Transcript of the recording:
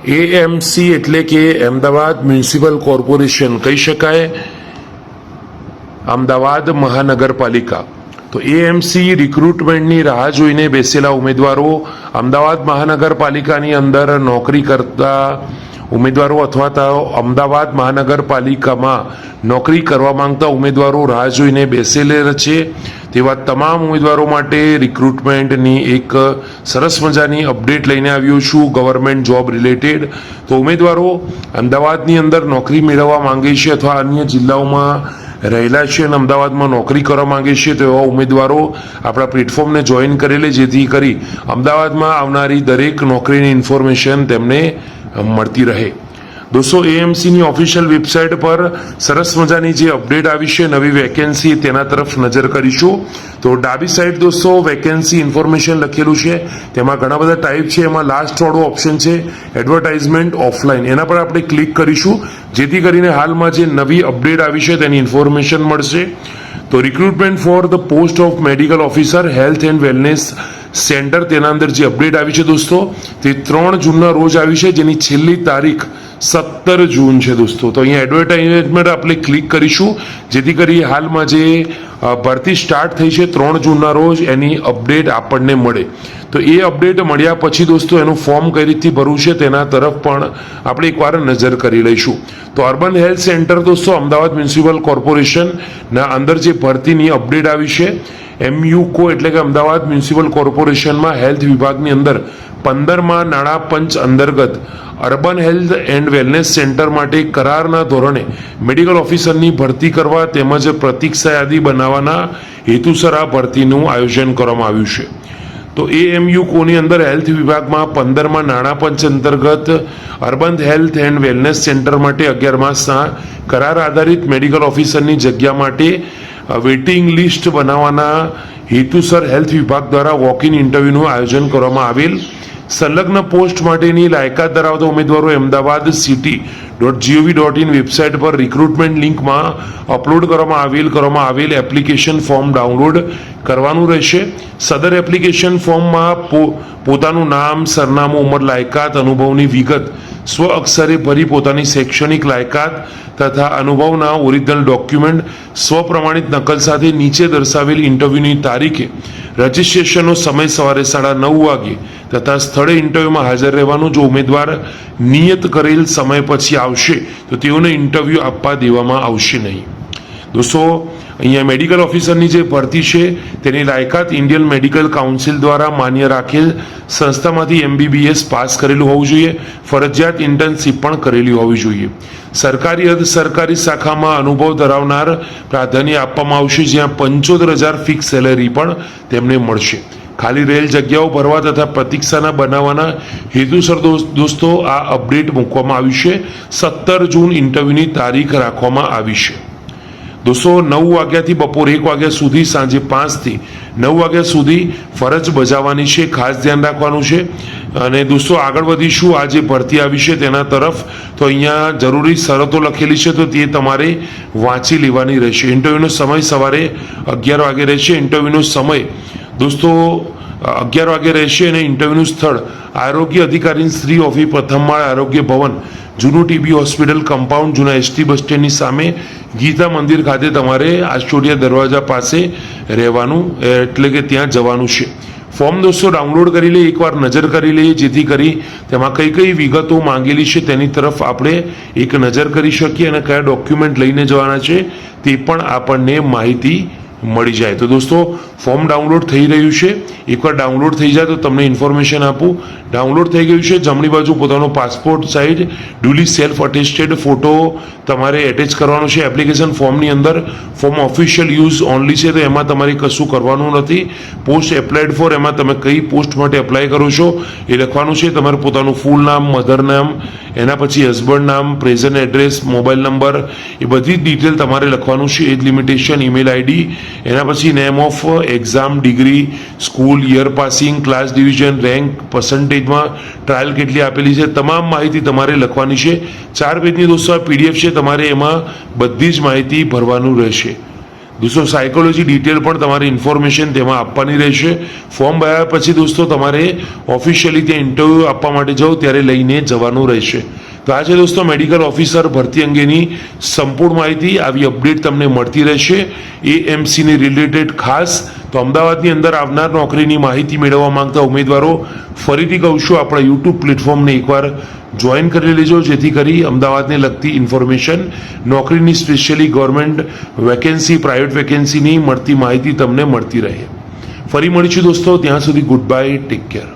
AMC એટલે કે Ahmedabad municipal corporation કહી શકાય, અમદાવાદ મહાનગરપાલિકા. તો એએમસી રિક્રુટમેન્ટની રાહ જોઈને બેસેલા ઉમેદવારો, અમદાવાદ મહાનગરપાલિકાની અંદર નોકરી કરતા ઉમેદવારો અથવા તો અમદાવાદ મહાનગરપાલિકામાં નોકરી કરવા માંગતા ઉમેદવારો રાહ જોઈને બેસેલા છે તેવા તમામ ઉમેદવારો માટે રિક્રુટમેન્ટની એક સરસ મજાની અપડેટ લઈને આવ્યો છું ગવર્મેન્ટ જોબ રિલેટેડ. તો ઉમેદવારો અમદાવાદની અંદર નોકરી મેળવવા માંગે છે અથવા અન્ય જિલ્લાઓમાં રહેલા છે અને અમદાવાદમાં નોકરી કરવા માંગે છે તો એવા ઉમેદવારો આપણા પ્લેટફોર્મને જોઈન કરેલે, જેથી કરી અમદાવાદમાં આવનારી દરેક નોકરીની ઇન્ફોર્મેશન તેમને મળતી રહે. દોસ્તો, એએમસીની ઓફિશિયલ વેબસાઇટ પર સરસ મજાની જે અપડેટ આવી છે નવી વેકેન્સી, તેના તરફ નજર કરીશું. તો ડાબી સાઈડ દોસ્તો વેકેન્સી ઇન્ફોર્મેશન લખેલું છે, તેમાં ઘણા બધા ટાઈપ છે. એમાં લાસ્ટ વાળો ઓપ્શન છે એડવર્ટાઇઝમેન્ટ ઓફલાઈન, એના પર આપણે ક્લિક કરીશું જેથી કરીને હાલમાં જે નવી અપડેટ આવી છે તેની ઇન્ફોર્મેશન મળશે. તો recruitment for the post of medical officer health and wellness centre, તેના અંદર જે અપડેટ આવી છે દોસ્તો તે 3 જૂનના રોજ આવી છે, જેની છેલ્લી તારીખ 17 જૂન છે દોસ્તો. તો અહીંયા એડવર્ટાઇઝમેન્ટ આપણે ક્લિક કરીશું જેથી કરી હાલમાં જે ભરતી સ્ટાર્ટ થઈ છે 3 જૂનના રોજ એની અપડેટ આપણને મળે. તો એ અપડેટ મળ્યા પછી દોસ્તો એનું ફોર્મ કઈ રીતથી ભરવું છે તેના તરફ પણ આપણે એકવાર નજર કરી લઈશું. તો અર્બન હેલ્થ સેન્ટર દોસ્તો અમદાવાદ મ્યુનિસિપલ કોર્પોરેશનના અંદર જે ભરતીની અપડેટ આવી છે, એમયુકો એટલે કે અમદાવાદ મ્યુનિસિપલ કોર્પોરેશનમાં હેલ્થ વિભાગની અંદર 15મા નાણાં પંચ અંતર્ગત urban health and wellness centre માટે કરારના ધોરણે મેડિકલ ઓફિસરની ભરતી કરવા તેમજ પ્રતીક્ષા યાદી બનાવવાના હેતુસર આ ભરતીનું આયોજન કરવામાં આવ્યું છે. તો એએમયુકોની અંદર હેલ્થ વિભાગમાં 15મા નાણાં પંચ અંતર્ગત urban health and wellness centre માટે 11 માસના કરાર આધારિત મેડિકલ ઓફિસરની જગ્યા માટે વેઇટિંગ લિસ્ટ બનાવવાના હેતુસર હેલ્થ વિભાગ દ્વારા વોક ઇન ઇન્ટરવ્યુનું આયોજન કરવામાં આવેલ. સંલગ્ન પોસ્ટ માટેની લાયકાત ધરાવતા ઉમેદવારો અમદાવાદ city.gov.in વેબસાઇટ પર રિક્રુટમેન્ટ લિંકમાં અપલોડ કરવામાં આવેલ એપ્લિકેશન ફોર્મ ડાઉનલોડ કરવાનું રહેશે. સદર એપ્લિકેશન ફોર્મમાં પોતાનું નામ, સરનામું, ઉંમર, લાયકાત, અનુભવની વિગત સ્વ અક્ષરે ભરી પોતાની શૈક્ષણિક લાયકાત તથા અનુભવના ઓરિજિનલ ડોક્યુમેન્ટ સ્વપ્રમાણિત નકલ સાથે નીચે દર્શાવેલ ઇન્ટરવ્યુની તારીખે રજિસ્ટ્રેશનનો સમય સવારે 9:30 વાગે તથા સ્થળે ઇન્ટરવ્યુમાં હાજર રહેવાનું. જો ઉમેદવાર નિયત કરેલ સમય પછી આવશે તો તેઓને ઇન્ટરવ્યુ આપવા દેવામાં આવશે નહીં. દોસ્તો, અહીંયા મેડિકલ ઓફિસરની જે ભરતી છે તેની લાયકાત ઇન્ડિયન મેડિકલ કાઉન્સિલ દ્વારા માન્ય રાખેલ સંસ્થામાંથી MBBS પાસ કરેલું હોવું જોઈએ. ફરજિયાત ઇન્ટર્નશીપ પણ કરેલી હોવી જોઈએ. સરકારી અર્ધ સરકારી શાખામાં અનુભવ ધરાવનાર પ્રાધાન્ય આપવામાં આવશે, જ્યાં 75,000 ફિક્સ સેલેરી પણ તેમને મળશે. ખાલી રહેલ જગ્યાઓ ભરવા તથા પ્રતીક્ષાના બનાવવાના હેતુસર દોસ્તો આ અપડેટ મૂકવામાં આવ્યું છે. 17 જૂન ઇન્ટરવ્યુની તારીખ રાખવામાં આવી છે. દોસ્તો, 9 વાગ્યાથી બપોરે 1 વાગ્યા સુધી, સાંજે 5 થી 9 વાગ્યા સુધી ફરજ બજાવવાની છે, ખાસ ધ્યાન રાખવાનું છે. અને દોસ્તો આગળ વધીશું આ જે ભરતી આવી છે તેના તરફ. તો અહીંયા જરૂરી શરતો લખેલી છે તો તે તમારે વાંચી લેવાની રહેશે. ઇન્ટરવ્યુનો સમય સવારે 11 વાગે રહેશે. ઇન્ટરવ્યુનો સમય દોસ્તો 11 વાગે રહેશે અને ઇન્ટરવ્યુનું સ્થળ આરોગ્ય અધિકારી શ્રી ઓફિસ, પ્રથમ માળ, આરોગ્ય ભવન, જૂનું ટીબી હોસ્પિટલ કમ્પાઉન્ડ, જૂના ST બસ સ્ટેન્ડની સામે ગીતા મંદિર ખાતે તમારે આસ્ટોડિયા દરવાજા પાસે રહેવાનું, એટલે કે ત્યાં જવાનું છે. ફોર્મ દોસ્તો ડાઉનલોડ કરી લઈએ, એકવાર નજર કરી લઈએ જેથી કરી તેમાં કઈ કઈ વિગતો માંગેલી છે તેની તરફ આપણે એક નજર કરી શકીએ અને કયા ડોક્યુમેન્ટ લઈને જવાના છે તે પણ આપણને માહિતી મળી જાય. તો દોસ્તો ફોર્મ ડાઉનલોડ થઈ રહ્યું છે, એકવાર ડાઉનલોડ થઈ જાય તો તમને ઇન્ફોર્મેશન આપું. ડાઉનલોડ થઈ ગયું છે. જમણી બાજુ પોતાનો passport size duly self attested photo તમારે એટેચ કરવાનો છે એપ્લિકેશન ફોર્મની અંદર. ફોર્મ ઓફિશિયલ યુઝ ઓનલી છે, તો એમાં તમારે કશું કરવાનું નથી. પોસ્ટ એપ્લાઇડ ફોર, એમાં તમે કઈ પોસ્ટ માટે એપ્લાય કરો છો એ લખવાનું છે. તમારે પોતાનું ફૂલ નામ, મધર નામ, એના પછી હસબન્ડ નામ, પ્રેઝન્ટ એડ્રેસ, મોબાઈલ નંબર, એ બધી જ ડિટેલ તમારે લખવાનું છે. એજ લિમિટેશન, ઈમેલ આઈડી, એના પછી name of exam, degree, school, year passing, class division, rank, પર્સન્ટેજમાં ટ્રાયલ કેટલી આપેલી છે, તમામ માહિતી તમારે લખવાની છે. 4 પેજની દોસ્તો આ PDF છે, તમારે એમાં બધી જ માહિતી ભરવાનું રહેશે. દોસ્તો સાયકોલોજી ડિટેલ પણ તમારે ઇન્ફોર્મેશન તેમાં આપવાની રહેશે. ફોર્મ ભર્યા પછી દોસ્તો તમારે ઓફિશિયલી ત્યાં ઇન્ટરવ્યૂ આપવા માટે જાઓ ત્યારે લઈને જવાનું રહેશે. તો આ છે દોસ્તો મેડિકલ ઓફિસર ભરતી અંગેની સંપૂર્ણ માહિતી. આવી અપડેટ તમને મળતી રહેશે એએમસીની રિલેટેડ ખાસ. તો અમદાવાદની અંદર આવનાર નોકરીની માહિતી મેળવવા માંગતા ઉમેદવારો ફરીથી કહું છું, આપણા યુટ્યુબ પ્લેટફોર્મને એકવાર જોઈન કરી લેજો, જેથી કરી અમદાવાદને લગતી ઇન્ફોર્મેશન, નોકરીની સ્પેશિયલી ગવર્મેન્ટ વેકેન્સી, પ્રાઇવેટ વેકેન્સીની મળતી માહિતી તમને મળતી રહે. ફરી મળીશું દોસ્તો, ત્યાં સુધી ગુડ બાય, ટેક કેર.